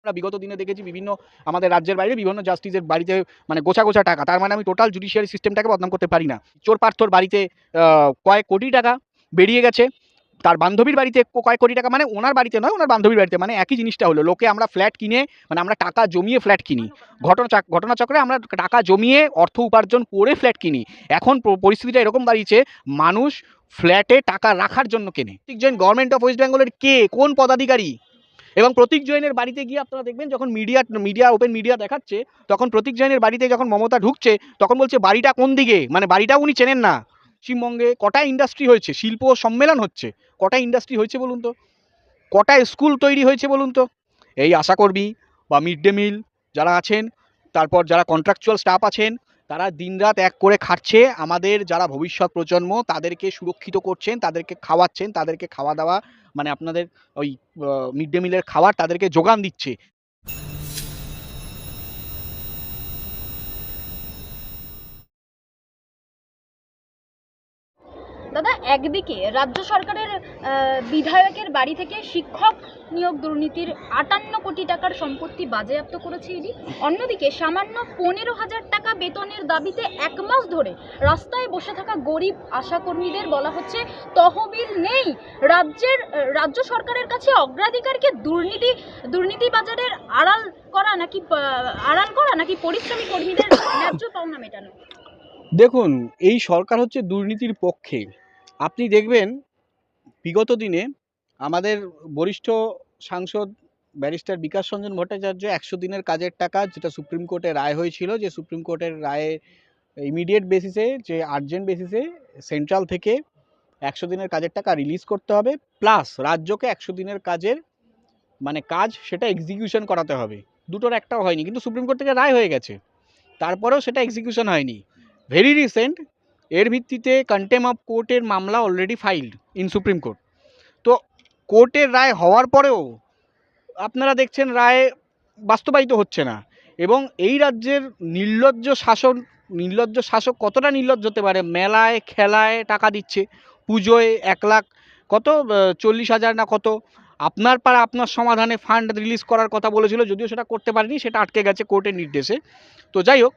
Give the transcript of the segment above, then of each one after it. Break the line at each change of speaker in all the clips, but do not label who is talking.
আমরা বিগত দিনে দেখেছি বিভিন্ন আমাদের রাজ্যের বাইরে বিভিন্ন জাস্টিসের বাড়িতে মানে গোছা গোছা টাকা। তার মানে আমি টোটাল জুডিশিয়ারি সিস্টেমটাকে বদনাম করতে পারি না। চোর পার্থর বাড়িতে কয়েক কোটি টাকা বেরিয়ে গেছে। তার বান্ধবীর বাড়িতে কয়েক কোটি টাকা, মানে ওনার বাড়িতে নয়, ওনার বান্ধবীর বাড়িতে, মানে একই জিনিসটা হলো। লোকে আমরা ফ্ল্যাট কিনে, মানে আমরা টাকা জমিয়ে ফ্ল্যাট কিনি। ঘটনাচক্রে আমরা টাকা জমিয়ে অর্থ উপার্জন করে ফ্ল্যাট কিনি। এখন পরিস্থিতিটা এরকম দাঁড়িয়েছে, মানুষ ফ্ল্যাটে টাকা রাখার জন্য কেনে। প্রতীক জৈন গভর্নমেন্ট অফ ওয়েস্ট বেঙ্গলের কে, কোন পদাধিকারী? এবং প্রতীক জৈনের বাড়িতে গিয়ে আপনারা দেখবেন, যখন ওপেন মিডিয়া দেখাচ্ছে, তখন প্রতীক জৈনের বাড়িতে যখন মমতা ঢুকছে, তখন বলছে বাড়িটা কোন দিকে, মানে বাড়িটাও উনি চেনেন না। পশ্চিমবঙ্গে কটা ইন্ডাস্ট্রি হয়েছে, শিল্প সম্মেলন হচ্ছে, কটা ইন্ডাস্ট্রি হয়েছে বলুন তো, কটা স্কুল তৈরি হয়েছে বলুন তো? এই আশাকর্মী বা মিড ডে মিল যারা আছেন, তারপর যারা কন্ট্রাকচুয়াল স্টাফ আছেন, তারা দিনরাত এক করে খাটছে। আমাদের যারা ভবিষ্যৎ প্রজন্ম, তাদেরকে সুরক্ষিত করছেন, তাদেরকে খাওয়াচ্ছেন, তাদেরকে খাওয়া দাওয়া, মানে আপনাদের ওই মিড ডে মিলের খাবার তাদেরকে যোগান দিচ্ছে।
দাদা, একদিকে রাজ্য সরকারের বিধায়কের বাড়ি থেকে শিক্ষক নিয়োগ দুর্নীতির 58 কোটি টাকার সম্পত্তি বাজেয়াপ্ত করেছে ইডি। অন্যদিকে সামান্য 15,000 টাকা বেতনের দাবিতে 1 মাস ধরে রাস্তায় বসে থাকা গরিব আশাকর্মীদের বলা হচ্ছে তহবিল নেই। রাজ্য সরকারের কাছে অগ্রাধিকারকে দুর্নীতিবাজারের আড়াল করা নাকি পরিশ্রমী কর্মীদের ন্যায্য পাওনা মেটানো?
দেখুন, এই সরকার হচ্ছে দুর্নীতির পক্ষে। আপনি দেখবেন বিগত দিনে আমাদের বরিষ্ঠ সাংসদ ব্যারিস্টার বিকাশ রঞ্জন ভট্টাচার্য 100 দিনের কাজের টাকা, যেটা সুপ্রিম কোর্টে রায় হয়েছিল, যে সুপ্রিম কোর্টের রায়ে ইমিডিয়েট বেসিসে, যে আর্জেন্ট বেসিসে সেন্ট্রাল থেকে 100 দিনের কাজের টাকা রিলিজ করতে হবে, প্লাস রাজ্যকে 100 দিনের কাজের মানে কাজ সেটা এক্সিকিউশন করাতে হবে। দুটোর একটাও হয়নি, কিন্তু সুপ্রিম কোর্ট থেকে রায় হয়ে গেছে, তারপরেও সেটা এক্সিকিউশন হয়নি। ভেরি রিসেন্ট এর ভিত্তিতে কন্টেম্প অফ কোর্টের মামলা already filed in supreme court. তো কোর্টের রায় হওয়ার পরেও আপনারা দেখছেন রায় বাস্তবায়িত হচ্ছে না। এবং এই রাজ্যের নির্লজ্জ শাসক কতটা নির্লজ্জ হতে পারে? মেলায় খেলায় টাকা দিচ্ছে, পুজোয় 1 লাখ কত 40,000 না কত আপনার পাড়া আপনার সমাধানে ফান্ড রিলিজ করার কথা বলেছিল, যদিও সেটা করতে পারেনি, সেটা আটকে গেছে কোর্টের নির্দেশে। তো যাই হোক,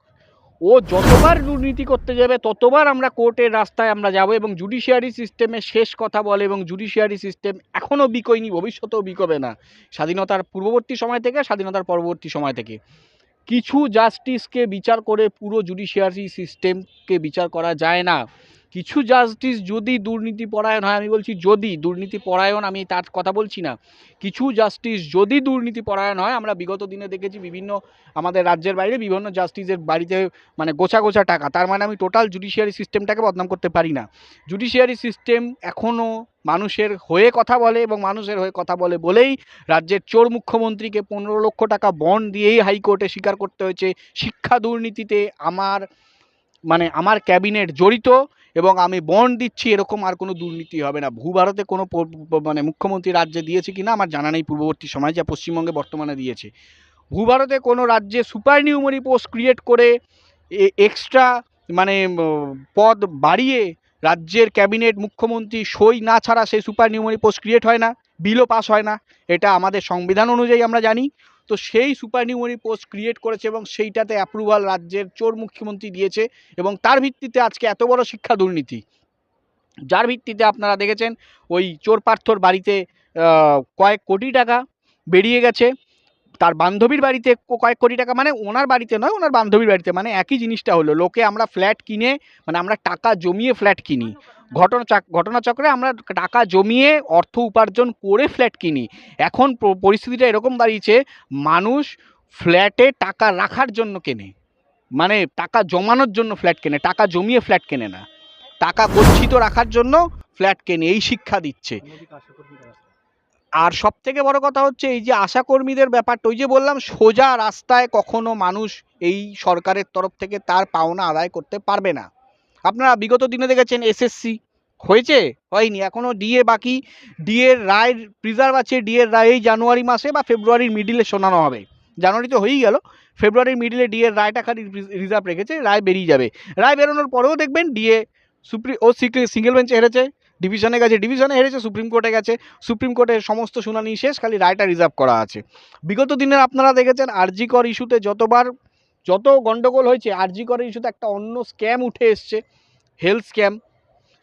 ও যতবার দুর্নীতি করতে যাবে ততবার আমরা কোর্টের রাস্তায় আমরা যাব, এবং জুডিশিয়ারি সিস্টেমে শেষ কথা বলে, এবং জুডিশিয়ারি সিস্টেম এখনও বিকোয়নি, ভবিষ্যতেও বিকোবে না। স্বাধীনতার পূর্ববর্তী সময় থেকে, স্বাধীনতার পরবর্তী সময় থেকে কিছু জাস্টিসকে বিচার করে পুরো জুডিশিয়ারি সিস্টেমকে বিচার করা যায় না। কিছু জাস্টিস যদি দুর্নীতিপরায়ণ হয়, আমি বলছি যদি দুর্নীতিপরায়ণ, আমি তার কথা বলছি না, কিছু জাস্টিস যদি দুর্নীতিপরায়ণ হয়, আমরা বিগত দিনে দেখেছি বিভিন্ন আমাদের রাজ্যের বাইরে বিভিন্ন জাস্টিসের বাড়িতে মানে গোছা গোছা টাকা। তার মানে আমি টোটাল জুডিশিয়ারি সিস্টেমটাকে বদনাম করতে পারি না। জুডিশিয়ারি সিস্টেম এখনও মানুষের হয়ে কথা বলে, এবং মানুষের হয়ে কথা বলে বলেই রাজ্যের চোর মুখ্যমন্ত্রীকে 15 লক্ষ টাকা বন্ড দিয়েই হাইকোর্টে স্বীকার করতে হয়েছে শিক্ষা দুর্নীতিতে আমার ক্যাবিনেট জড়িত, এবং আমি বন্ড দিচ্ছি, এরকম আর কোনো দুর্নীতি হবে না। ভূভারতে কোনো মানে মুখ্যমন্ত্রী রাজ্যে দিয়েছে কিনা আমার জানা নেই, পূর্ববর্তী সময় যা পশ্চিমবঙ্গে বর্তমানে দিয়েছে। ভূভারতে কোনো রাজ্যে সুপার নিউমারি পোস্ট ক্রিয়েট করে এক্সট্রা মানে পদ বাড়িয়ে রাজ্যের ক্যাবিনেট মুখ্যমন্ত্রী সই না ছাড়া সেই সুপার নিউমারি পোস্ট ক্রিয়েট হয় না, বিলও পাস হয় না। এটা আমাদের সংবিধান অনুযায়ী আমরা জানি। তো সেই সুপার নিউমারি পোস্ট ক্রিয়েট করেছে, এবং সেইটাতে অ্যাপ্রুভাল রাজ্যের চোর মুখ্যমন্ত্রী দিয়েছে, এবং তার ভিত্তিতে আজকে এত বড় শিক্ষা দুর্নীতি, যার ভিত্তিতে আপনারা দেখেছেন ওই চোর পার্থর বাড়িতে কয়েক কোটি টাকা বেরিয়ে গেছে। তার বান্ধবীর বাড়িতে কয়েক কোটি টাকা, মানে ওনার বাড়িতে নয়, ওনার বান্ধবীর বাড়িতে, মানে একই জিনিসটা হলো। লোকে আমরা ফ্ল্যাট কিনে, মানে আমরা টাকা জমিয়ে ফ্ল্যাট কিনি। ঘটনাচক্রে আমরা টাকা জমিয়ে অর্থ উপার্জন করে ফ্ল্যাট কিনি। এখন পরিস্থিতিটা এরকম দাঁড়িয়েছে, মানুষ ফ্ল্যাটে টাকা রাখার জন্য কেনে, মানে টাকা জমানোর জন্য ফ্ল্যাট কেনে, টাকা জমিয়ে ফ্ল্যাট কেনে না, টাকা গচ্ছিত রাখার জন্য ফ্ল্যাট কেনে। এই শিক্ষা দিচ্ছে। আর সবথেকে বড় কথা হচ্ছে এই যে আশাকর্মীদের ব্যাপারটা, ওই যে বললাম, সোজা রাস্তায় কখনো মানুষ এই সরকারের তরফ থেকে তার পাওনা আদায় করতে পারবে না। আপনারা বিগত দিনে দেখেছেন এসএসসি হয়েছে, হয়নি, এখনও ডিএ বাকি। ডিএর রায় প্রিজার্ভ আছে, ডিএর রায় এই জানুয়ারি মাসে বা ফেব্রুয়ারির মিডিলে শোনানো হবে। জানুয়ারি তো হয়েই গেল, ফেব্রুয়ারির মিডিলে ডিএর রায়টা খালি রিজার্ভ রেখেছে, রায় বেরিয়ে যাবে। রায় বেরোনোর পরেও দেখবেন ডিএ সিঙ্গেল বেঞ্চে হেরেছে, ডিভিশনে গেছে, ডিভিশনে হেরেছে, সুপ্রিম কোর্টে গেছে, সুপ্রিম কোর্টের সমস্ত শুনানি শেষ, খালি রায়টা রিজার্ভ করা আছে। বিগত দিনের আপনারা দেখেছেন আরজি কর ইস্যুতে যত গন্ডগোল হয়েছে, আরজি কর ইস্যুতে একটা অন্য স্ক্যাম উঠে এসছে, হেলথ স্ক্যাম,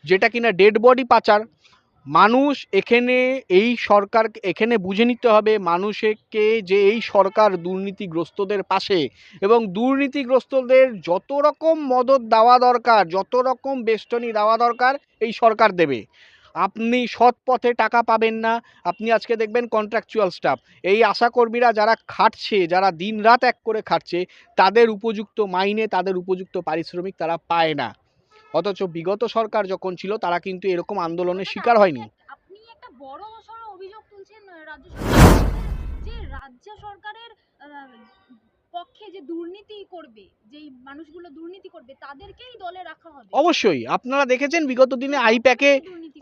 যেটা কিনা ডেড বডি পাচার। মানুষ এই সরকার এখানে বুঝে নিতে হবে মানুষকে, যে এই সরকার দুর্নীতিগ্রস্তদের পাশে, এবং দুর্নীতিগ্রস্তদের যত রকম মদত দেওয়া দরকার, যত রকম বেষ্টনী দেওয়া দরকার এই সরকার দেবে। আপনি সৎ পথে টাকা পাবেন না। আপনি আজকে দেখবেন কন্ট্রাকচুয়াল স্টাফ, এই আশাকর্মীরা যারা খাটছে, যারা দিন রাত এক করে খাটছে, তাদের উপযুক্ত মাইনে, তাদের উপযুক্ত পারিশ্রমিক তারা পায় না। অথচ বিগত সরকার যখন ছিল তারা কিন্তু এরকম আন্দোলনের শিকার হয়নি।
আপনি একটা বড় সড় অভিযোগ তুলছেন রাজ্য সরকার, যে রাজ্য সরকারের পক্ষে যে দুর্নীতি করবে, যেই মানুষগুলো দুর্নীতি করবে তাদেরকেই দলে রাখা হবে।
অবশ্যই আপনারা দেখেছেন বিগত দিনে আইপ্যাকে,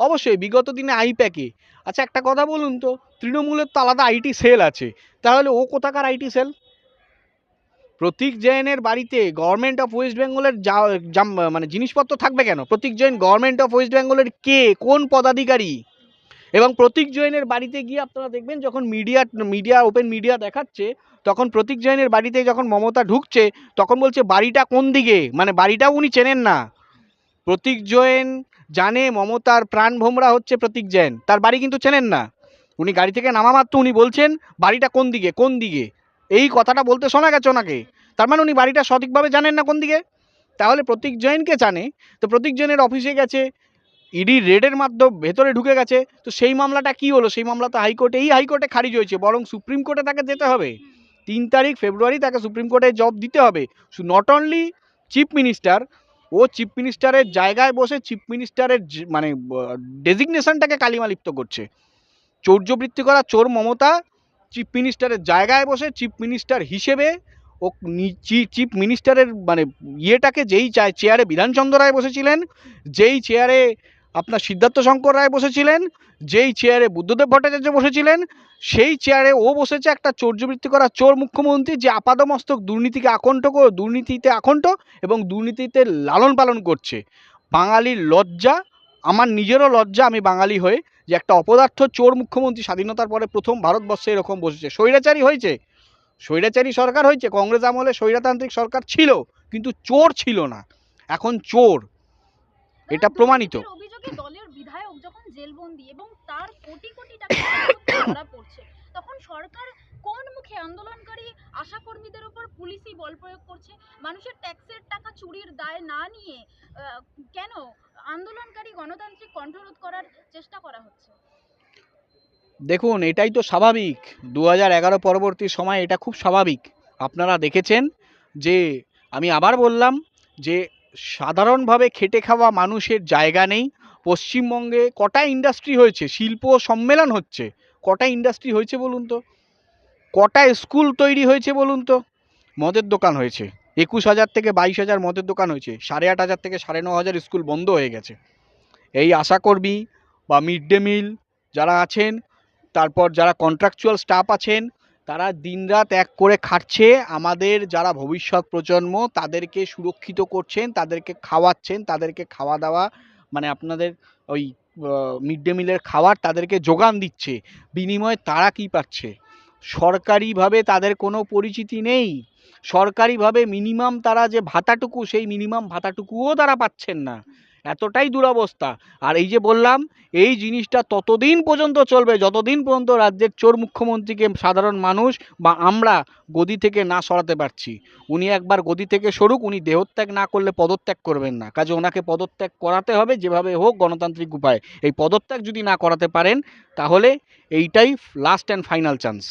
অবশ্যই বিগত দিনে আইপ্যাকে। আচ্ছা একটা কথা বলুন তো, তৃণমূলের তো আলাদা আইটি সেল আছে, তাহলে ও কোথাকার আইটি সেল? প্রতীক জৈনের বাড়িতে গভর্নমেন্ট অফ ওয়েস্ট বেঙ্গলের মানে জিনিসপত্র থাকবে কেন? প্রতীক জৈন গভর্নমেন্ট অফ ওয়েস্ট বেঙ্গলের কে, কোন পদাধিকারী? এবং প্রতীক জৈনের বাড়িতে গিয়ে আপনারা দেখবেন যখন ওপেন মিডিয়া দেখাচ্ছে, তখন প্রতীক জৈনের বাড়িতে যখন মমতা ঢুকছে তখন বলছে বাড়িটা কোন দিকে, মানে বাড়িটাও উনি চেনেন না। প্রতীক জৈন জানে মমতার প্রাণভোমরা হচ্ছে প্রতীক জৈন, তার বাড়ি কিন্তু চেনেন না। উনি গাড়ি থেকে নামা মাত্র উনি বলছেন বাড়িটা কোন দিকে, কোন দিকে, এই কথাটা বলতে শোনা গেছে ওনাকে। তার মানে উনি বাড়িটা সঠিকভাবে জানেন না কোন দিকে। তাহলে প্রতীক জৈনকে জানে, তো প্রতীক জৈনের অফিসে গেছে, ইডি রেডের মাধ্যমে ভেতরে ঢুকে গেছে, তো সেই মামলাটা কি হলো? সেই মামলা তো হাইকোর্টে খারিজ হয়েছে, বরং সুপ্রিম কোর্টে তাকে যেতে হবে। 3 তারিখ ফেব্রুয়ারি তাকে সুপ্রিম কোর্টে জব দিতে হবে। নট অনলি চিফ মিনিস্টার, ও চিফ মিনিস্টারের জায়গায় বসে চিফ মিনিস্টারের মানে ডেজিগনেশনটাকে কালিমালিপ্ত করছে। চৌর্যবৃত্তি করা চোর মমতা চিফ মিনিস্টারের জায়গায় বসে চিফ মিনিস্টার হিসেবে ও চিফ মিনিস্টারের মানে ইয়েটাকে, যেই চেয়ারে বিধানচন্দ্র রায় বসেছিলেন, যেই চেয়ারে আপনার সিদ্ধার্থ শঙ্কর রায় বসেছিলেন, যেই চেয়ারে বুদ্ধদেব ভট্টাচার্য বসেছিলেন, সেই চেয়ারে ও বসেছে একটা চৌর্যবৃত্তি করা চোর মুখ্যমন্ত্রী, যে আপাদমস্তক দুর্নীতিতে আকণ্ঠ এবং দুর্নীতিতে লালন পালন করছে। বাঙালির লজ্জা, আমার নিজেরও লজ্জা, আমি বাঙালি হয়ে, যে একটা অপদার্থ চোর মুখ্যমন্ত্রী স্বাধীনতার পরে প্রথম ভারতবর্ষে এরকম বসেছে। স্বৈরাচারী হয়েছে, স্বৈরাচারী সরকার হয়েছে, কংগ্রেস আমলে স্বৈরতান্ত্রিক সরকার ছিল, কিন্তু চোর ছিল না। এখন চোর, এটা প্রমাণিত।
অভিযোগে দলের বিধায়ক যখন জেলবন্দি এবং তার কোটি কোটি টাকা সম্পত্তি ধরা পড়ছে, তখন সরকার কোন মুখে আন্দোলনকারী আশাকর্মীদের উপর পুলিশি বল প্রয়োগ করছে? মানুষের ট্যাক্সের টাকা চুরির দায় না নিয়ে কেন আন্দোলনকারী গণতান্ত্রিক কণ্ঠরোধ করার চেষ্টা করা হচ্ছে?
দেখুন এটাই তো স্বাভাবিক, 2011 পরবর্তী সময় এটা খুব স্বাভাবিক। আপনারা দেখেছেন যে, আমি আবার বললাম যে সাধারণভাবে খেটে খাওয়া মানুষের জায়গা নেই। পশ্চিমবঙ্গে কটা ইন্ডাস্ট্রি হয়েছে, শিল্প সম্মেলন হচ্ছে, কটা ইন্ডাস্ট্রি হয়েছে বলুন তো? কটা স্কুল তৈরি হয়েছে বলুন তো? মদের দোকান হয়েছে 21,000 থেকে 22,000 মদের দোকান হয়েছে, 8,500 থেকে 9,500 স্কুল বন্ধ হয়ে গেছে। এই আশাকর্মী বা মিড ডে মিল যারা আছেন, তারপর যারা কন্ট্রাকচুয়াল স্টাফ আছেন, তারা দিনরাত এক করে খাটছে, আমাদের যারা ভবিষ্যৎ প্রজন্ম তাদেরকে সুরক্ষিত করছেন, তাদেরকে খাওয়াচ্ছেন, তাদেরকে খাওয়া দাওয়া মানে আপনাদের ওই মিড ডে মিলের খাবার তাদেরকে যোগান দিচ্ছে। বিনিময়ে তারা কি পাচ্ছে? সরকারিভাবে তাদের কোনো পরিচিতি নেই। সরকারিভাবে মিনিমাম তারা যে ভাতাটুকু, সেই মিনিমাম ভাতাটুকুও তারা পাচ্ছেন না। এতটাই দুরবস্থা। আর এই যে বললাম, এই জিনিসটা ততদিন পর্যন্ত চলবে যতদিন পর্যন্ত রাজ্যের চোর মুখ্যমন্ত্রীকে সাধারণ মানুষ বা আমরা গদি থেকে না সরাতে পারছি। উনি একবার গদি থেকে সরুক, উনি দেহত্যাগ না করলে পদত্যাগ করবেন না, কাজে ওনাকে পদত্যাগ করাতে হবে যেভাবে হোক, গণতান্ত্রিক উপায়। এই পদত্যাগ যদি না করাতে পারেন তাহলে এইটাই লাস্ট অ্যান্ড ফাইনাল চান্স।